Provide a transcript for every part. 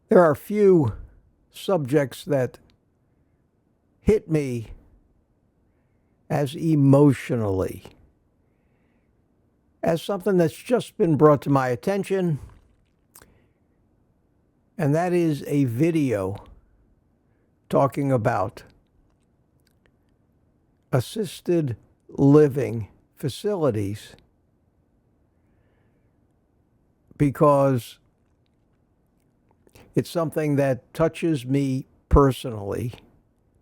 There are few subjects that hit me as emotionally as something that's just been brought to my attention, and that is a video talking about assisted living facilities, because it's something that touches me personally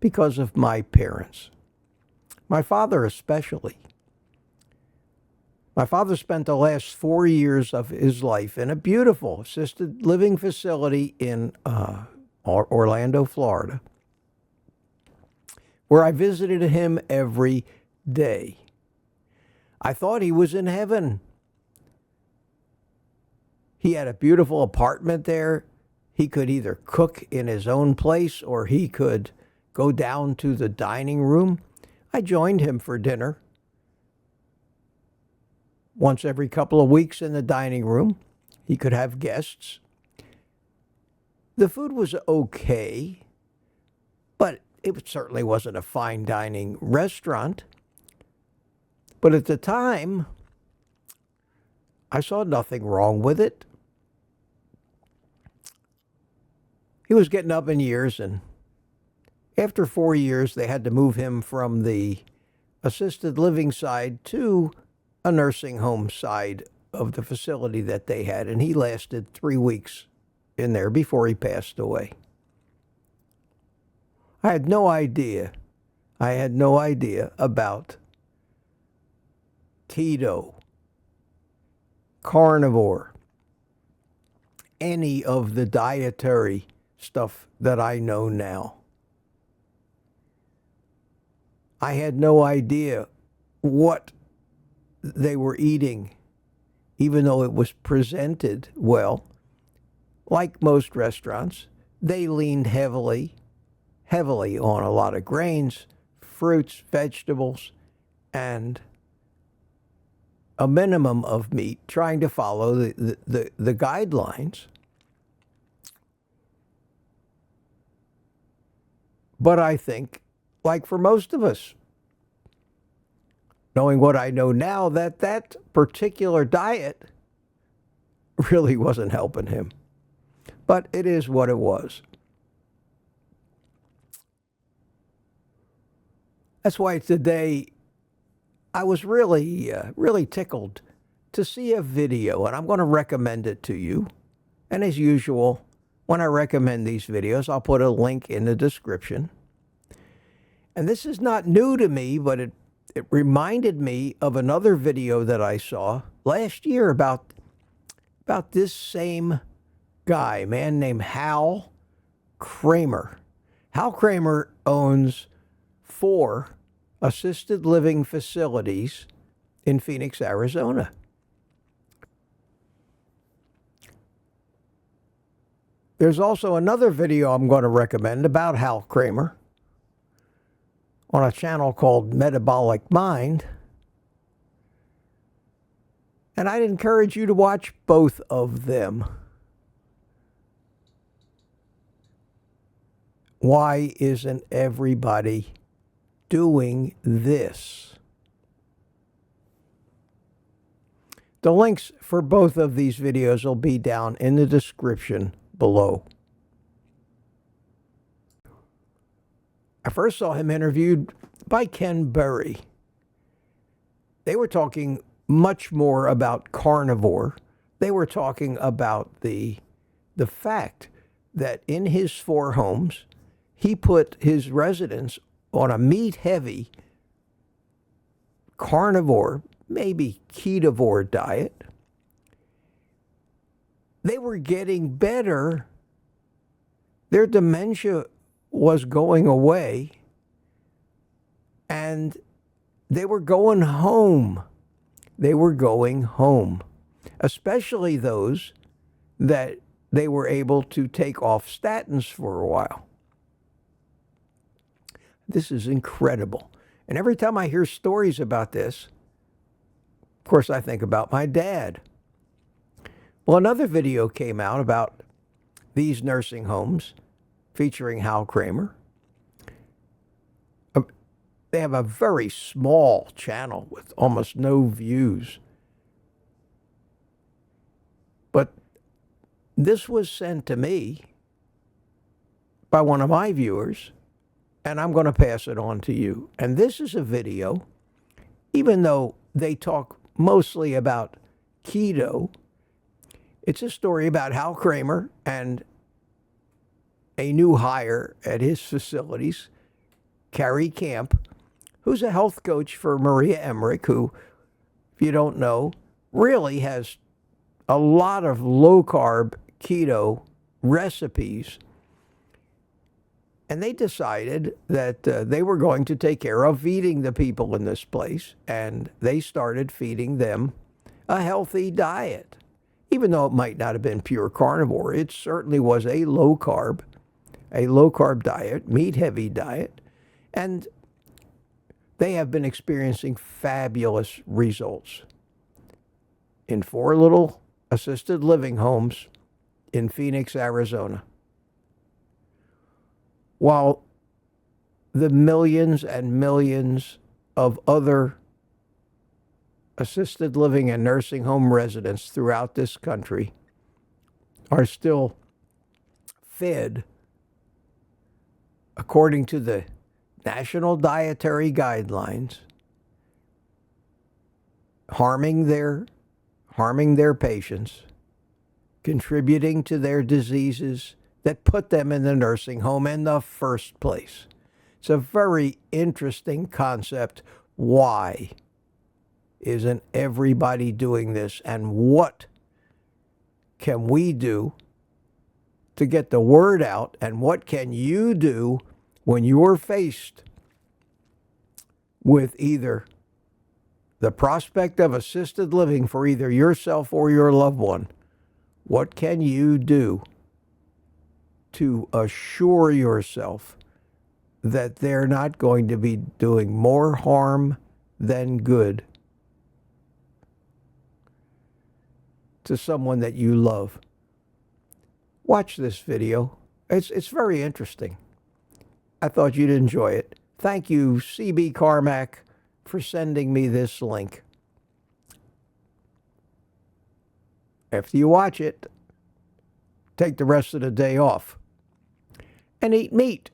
because of my parents. My father especially. My father spent the last 4 years of his life in a beautiful assisted living facility in Orlando, Florida, where I visited him every day. I thought he was in heaven. He had a beautiful apartment there. He could either cook in his own place or he could go down to the dining room. I joined him for dinner once every couple of weeks in the dining room. He could have guests. The food was okay, but it certainly wasn't a fine dining restaurant. But at the time, I saw nothing wrong with it. He was getting up in years, and after 4 years, they had to move him from the assisted living side to a nursing home side of the facility that they had, and he lasted 3 weeks in there before he passed away. I had no idea about keto, carnivore, any of the dietary stuff that I know now. I had no idea what they were eating, even though it was presented well. Like most restaurants, they leaned heavily on a lot of grains, fruits, vegetables, and a minimum of meat, trying to follow the guidelines. But I think, like for most of us, knowing what I know now, that particular diet really wasn't helping him. But it is what it was. That's why today I was really tickled to see a video, and I'm going to recommend it to you. And as usual, when I recommend these videos, I'll put a link in the description. And this is not new to me, but it reminded me of another video that I saw last year about this same guy, a man named Hal Cranmer. Hal Cranmer owns 4 assisted living facilities in Phoenix, Arizona. There's also another video I'm going to recommend about Hal Cranmer on a channel called Metabolic Mind. And I'd encourage you to watch both of them. Why isn't everybody doing this? The links for both of these videos will be down in the description below. I first saw him interviewed by Ken Berry. They were talking much more about carnivore. They were talking about the fact that in his 4 homes, he put his residents on a meat-heavy carnivore, maybe ketovore diet. They were getting better. Their dementia was going away, and they were going home. They were going home, especially those that they were able to take off statins for a while. This is incredible. And every time I hear stories about this, of course, I think about my dad. Well, another video came out about these nursing homes featuring Hal Cranmer. They have a very small channel with almost no views. But this was sent to me by one of my viewers, and I'm going to pass it on to you. And this is a video, even though they talk mostly about keto, it's a story about Hal Cranmer and a new hire at his facilities, Cari Kamp, who's a health coach for Maria Emmerich, who, if you don't know, really has a lot of low-carb keto recipes. And they decided that they were going to take care of feeding the people in this place, and they started feeding them a healthy diet. Even though it might not have been pure carnivore, it certainly was a low-carb diet, meat-heavy diet. And they have been experiencing fabulous results in 4 little assisted living homes in Phoenix, Arizona. While the millions and millions of other assisted living and nursing home residents throughout this country are still fed according to the national dietary guidelines, harming their patients, contributing to their diseases that put them in the nursing home in the first place. It's a very interesting concept. Why isn't everybody doing this? And what can we do to get the word out? And what can you do when you're faced with either the prospect of assisted living for either yourself or your loved one? What can you do to assure yourself that they're not going to be doing more harm than good to someone that you love? Watch this video. It's very interesting. I thought you'd enjoy it. Thank you, CB Carmack, for sending me this link. After you watch it, take the rest of the day off and eat meat.